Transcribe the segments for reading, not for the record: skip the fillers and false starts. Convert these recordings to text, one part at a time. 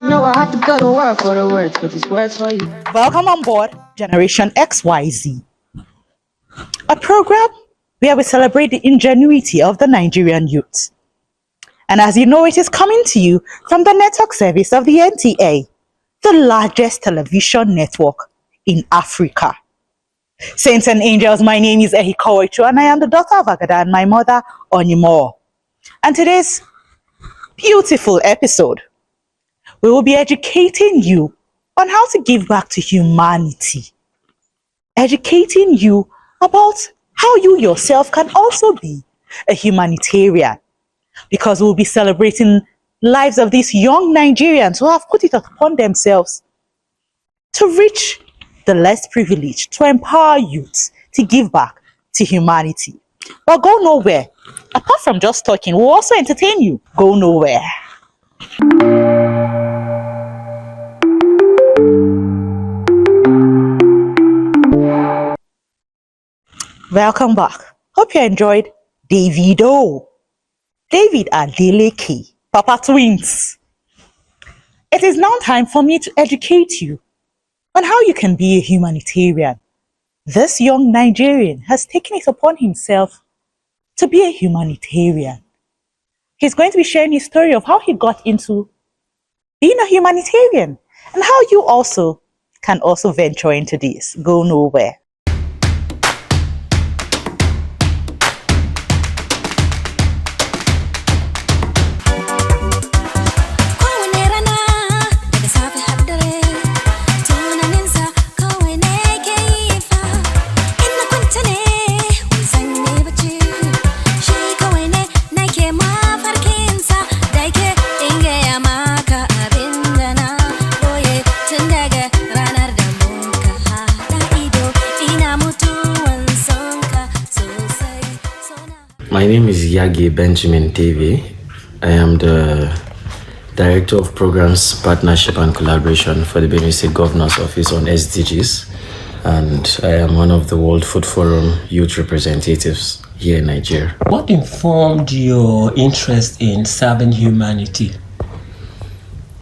No, I have to go to work for the words, but these words for you. Welcome on board Generation XYZ, a program where we celebrate the ingenuity of the Nigerian youth. And as you know, it is coming to you from the network service of the NTA, the largest television network in Africa. Saints and angels, my name is Ehiko Oichu, and I am the daughter of Agada and my mother, Onyimo. And today's beautiful episode, we will be educating you on how to give back to humanity. Educating you about how you yourself can also be a humanitarian. Because we'll be celebrating lives of these young Nigerians who have put it upon themselves to reach the less privileged, to empower youth, to give back to humanity. But go nowhere. Apart from just talking, we'll also entertain you. Go nowhere. Welcome back. Hope you enjoyed Davido. David Adeleke, Papa Twins. It is now time for me to educate you on how you can be a humanitarian. This young Nigerian has taken it upon himself to be a humanitarian. He's going to be sharing his story of how he got into being a humanitarian and how you also can also venture into this. Go nowhere. My name is Yagi Benjamin Davey. I am the Director of Programs, Partnership and Collaboration for the Benue State Governor's Office on SDGs, and I am one of the World Food Forum youth representatives here in Nigeria. What informed your interest in serving humanity?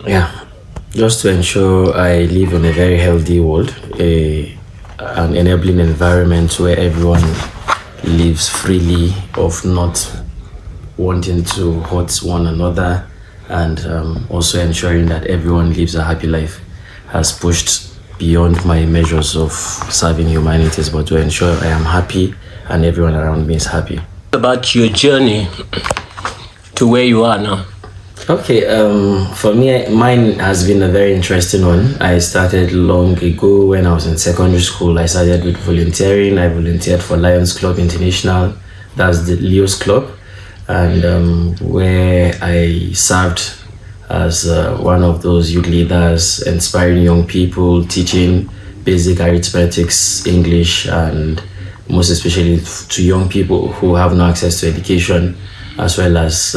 Yeah, just to ensure I live in a very healthy world, an enabling environment where everyone lives freely, of not wanting to hurt one another, and also ensuring that everyone lives a happy life, has pushed beyond my measures of serving humanities, but to ensure I am happy and everyone around me is happy. About your journey to where you are now. Okay, for me, mine has been a very interesting one. I started long ago when I was in secondary school. I started with volunteering. I volunteered for Lions Club International, that's the Leo's Club, and where I served as one of those youth leaders, inspiring young people, teaching basic arithmetics, English, and most especially to young people who have no access to education, as well as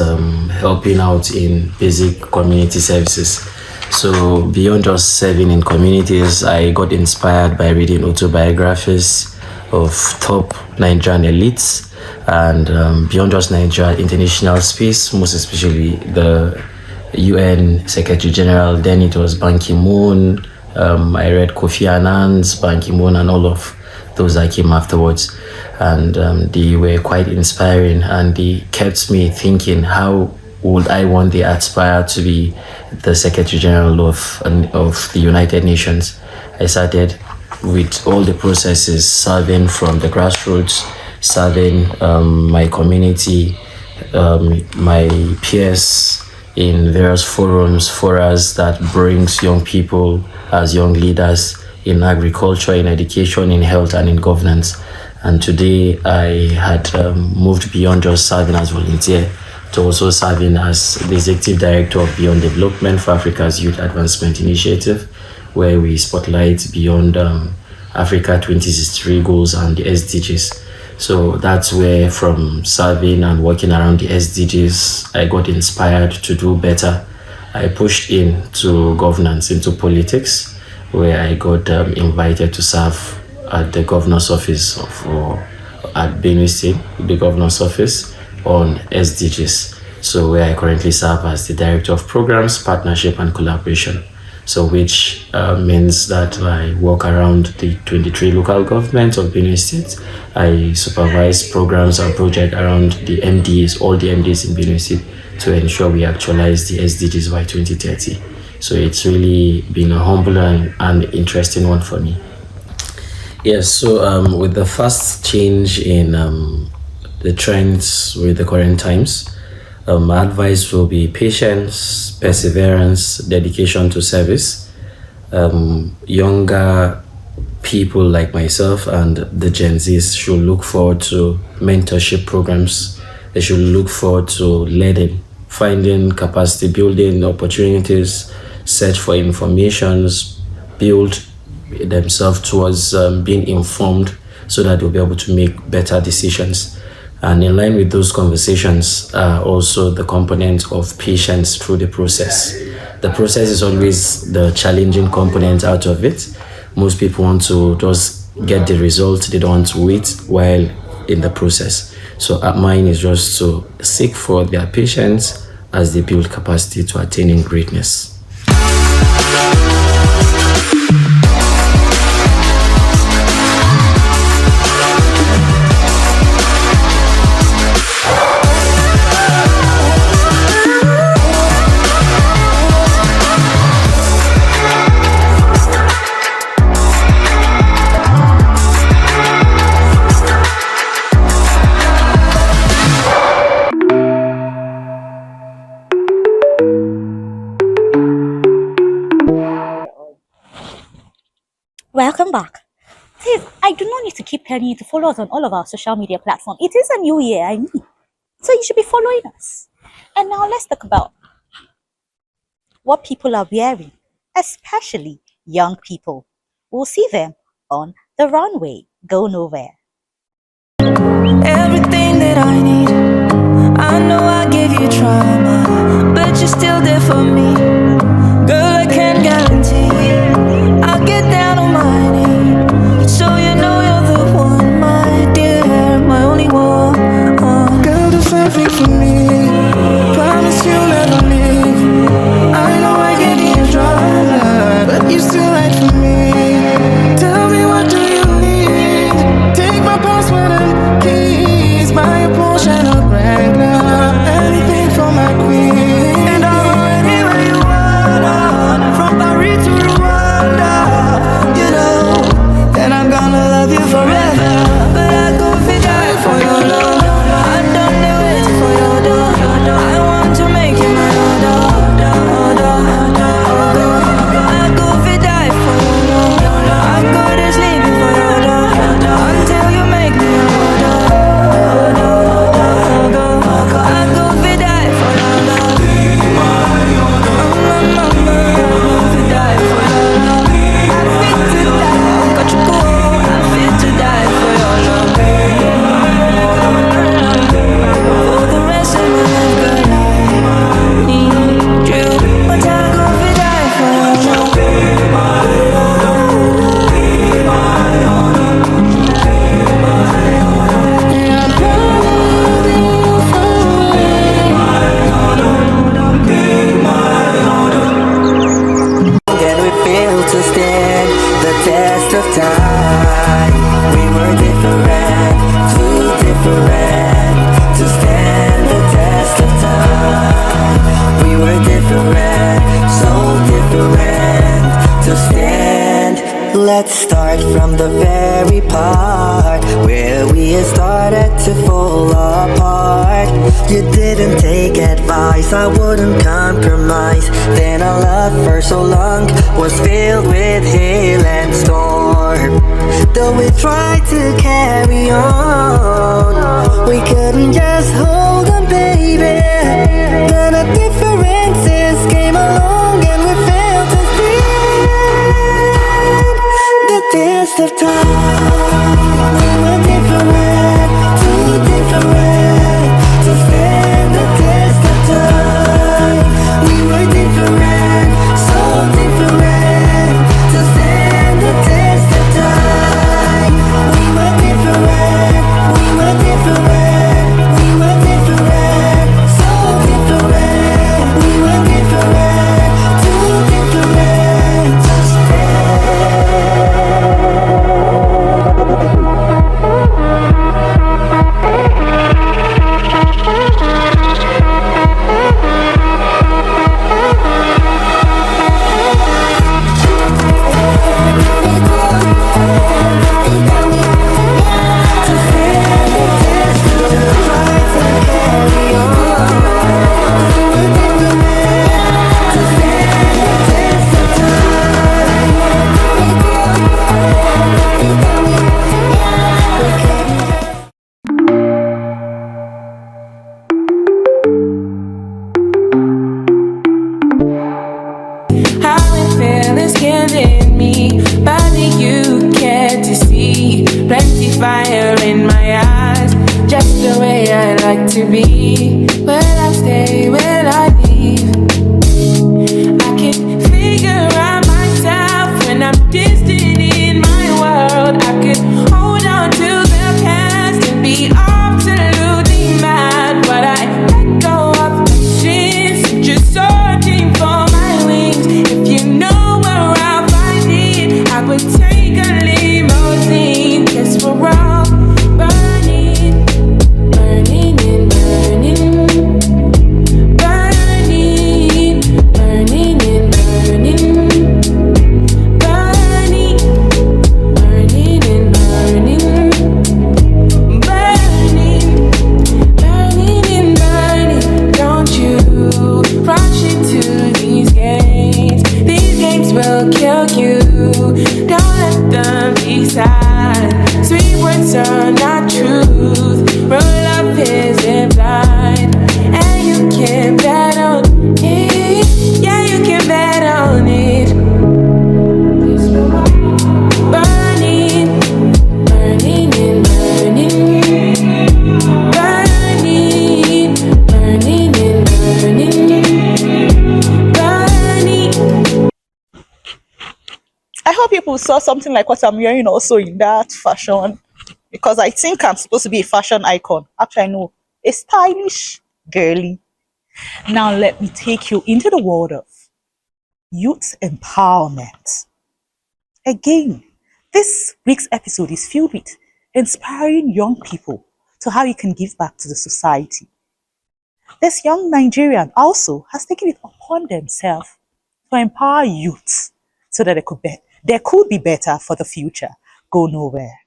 helping out in basic community services. So beyond just serving in communities, I got inspired by reading autobiographies of top Nigerian elites, and beyond just Nigeria, international space, most especially the UN Secretary General, then it was Ban Ki-moon. I read Kofi Annan's, Ban Ki-moon, and all of those that came afterwards, and they were quite inspiring, and they kept me thinking, how would I one day aspire to be the Secretary General of the United Nations? I started with all the processes, serving from the grassroots, serving my community, my peers in various forums that brings young people as young leaders in agriculture, in education, in health, and in governance. And today I had moved beyond just serving as volunteer to also serving as the Executive Director of Beyond Development for Africa's Youth Advancement Initiative, where we spotlight beyond Africa 2063 goals and the SDGs. So that's where, from serving and working around the SDGs, I got inspired to do better. I pushed into governance, into politics, where I got invited to serve at the governor's office at Benue State, the governor's office on SDGs. So where I currently serve as the Director of Programs, Partnership and Collaboration. So which means that I work around the 23 local governments of Benue State. I supervise programs and projects around the MDs, all the MDs in Benue State, to ensure we actualize the SDGs by 2030. So it's really been a humble and interesting one for me. Yes, so with the fast change in the trends with the current times, my advice will be patience, perseverance, dedication to service. Younger people like myself and the Gen Zs should look forward to mentorship programs. They should look forward to learning, finding capacity building opportunities, search for informations, build themselves towards being informed so that they'll be able to make better decisions. And in line with those conversations are also the component of patience through the process. The process is always the challenging component out of it. Most people want to just get the result. They don't want to wait while in the process. So mine is just to seek for their patience as they build capacity to attaining greatness. Welcome back. Please, I do not need to keep telling you to follow us on all of our social media platforms. It is a new year, I mean. So you should be following us. And now let's talk about what people are wearing, especially young people. We'll see them on the runway. Go nowhere. Everything that I need, I know I gave you trauma, but you're still there for me. Girl, I can't guarantee I'll get down on my knees, so you know you're the one, my dear, my only one. Girl, do something for me, promise you'll never leave. I know I gave you drama, but you still like for me. Tell me, what do you need? Take my password and keys, buy a Porsche and a Wrangler, anything for my queen. And I'll go anywhere you wanna, from Paris to Rwanda. You know that I'm gonna love you forever, but I go fit die for your love. I don't do it for your dog. I want to make you my dog. I go fit die for your love. I go to sleep for your dog until you make me your dog. I go fit die for your love. I go fit die for your love. I'm fit to die. Got you cool. I'm fit to die for your love. For the rest of my life, girl, I need you. But I go fit die for your love. Can we fail to stand the test of time? We were different, too different to stand the test of time. We were different, so different to stand. Let's start from the very part where we started to fall apart. You didn't take advice, I wouldn't compromise. Then our love for so long was filled with hail and storm. Though we tried to carry on, we couldn't just hold on, baby. But the differences came along and we failed to stand the test of time. We were different, too different to stand the test of time. We were different, so different to stand the test of time. We were different, we were different, we were different. like to be? Will I stay? Will I leave? I can figure out myself when I'm distant in my world. I could hold on to the past and be absolutely mad, but I let go of the shins, just searching for my wings. If you know where I'll find it, I would take a limousine, 'cause we're all burning, burning and burning, burning, burning and burning, burning, burning and burning, burning, burning and burning. Don't you rush into these games. These games will kill you. Don't let them be sad. Sweet words are not truth. Real love isn't blind, and you can bet on it. Yeah, you can bet on it. Burning, burning and burning, burning, burning and burning, burning. I hope people saw something like what I'm wearing also in that fashion, because I think I'm supposed to be a fashion icon. Actually, no, a stylish girly. Now let me take you into the world of youth empowerment. Again, this week's episode is filled with inspiring young people to how you can give back to the society. This young Nigerian also has taken it upon themselves to empower youth so that there could be better for the future. Go nowhere.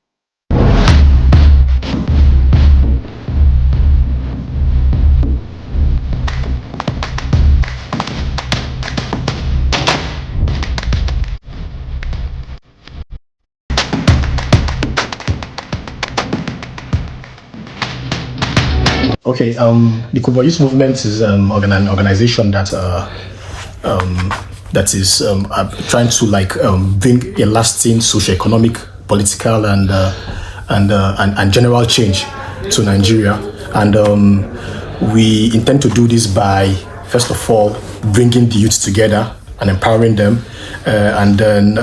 Okay, the Kuba Youth Movement is an organization that is trying to bring a lasting socio-economic, political, and general change to Nigeria. And we intend to do this by, first of all, bringing the youth together and empowering them, and then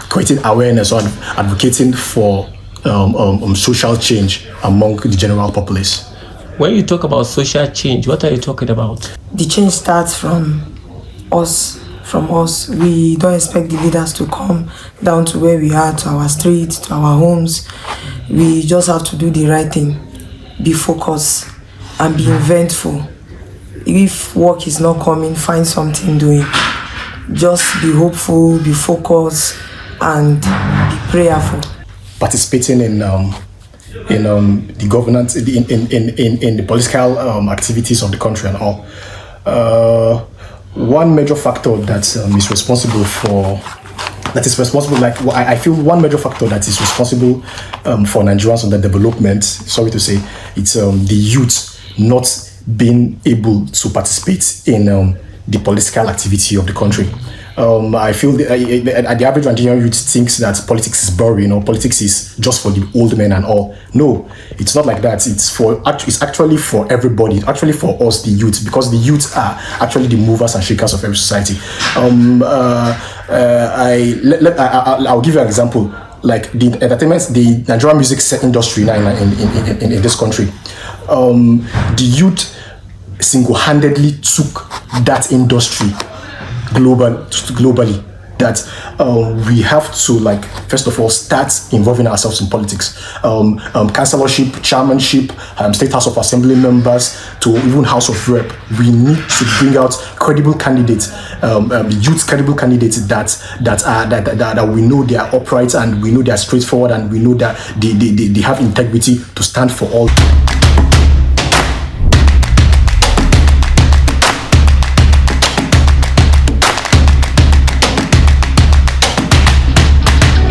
creating awareness or advocating for social change among the general populace. When you talk about social change, what are you talking about? The change starts from us. We don't expect the leaders to come down to where we are, to our streets, to our homes. We just have to do the right thing, be focused and be eventful. If work is not coming, find something doing. Just be hopeful, be focused, and be prayerful. Participating in the governance, in the political activities of the country and all. One major factor that is responsible, I feel one major factor that is responsible for Nigerians underdevelopment, sorry to say, it's the youth not being able to participate in the political activity of the country. I feel the average Nigerian youth thinks that politics is boring, or politics is just for the old men and all. No, it's not like that. It's actually for everybody. It's actually for us, the youth, because the youth are actually the movers and shakers of every society. I'll give you an example. Like the entertainment, the Nigerian music industry now in this country. The youth single-handedly took that industry globally, that we have to, first of all, start involving ourselves in politics. Councillorship, chairmanship, state house of assembly members, to even house of rep. We need to bring out credible candidates, youth credible candidates that we know they are upright, and we know they are straightforward, and we know that they have integrity to stand for all.